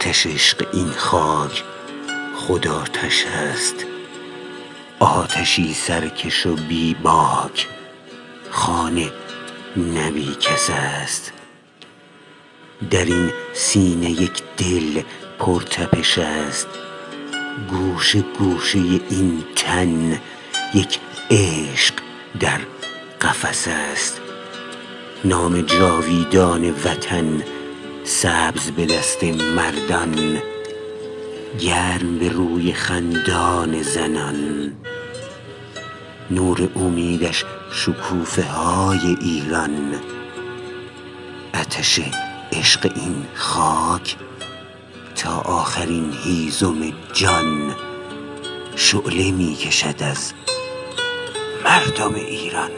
آتش عشق این خاک خود آتش است، آتشی سرکش و بی باک، خانه نه بی کس است. در این سینه یک دل پرتپش است، گوشه گوشه این تن یک عشق در قفس است. نام جاویدان وطن سبز به دست مردان، گرم به روی خندان زنان. نور امیدش شکوفه های ایران، آتش عشق این خاک تا آخرین هیزم جان شعله می کشد از مردم ایران.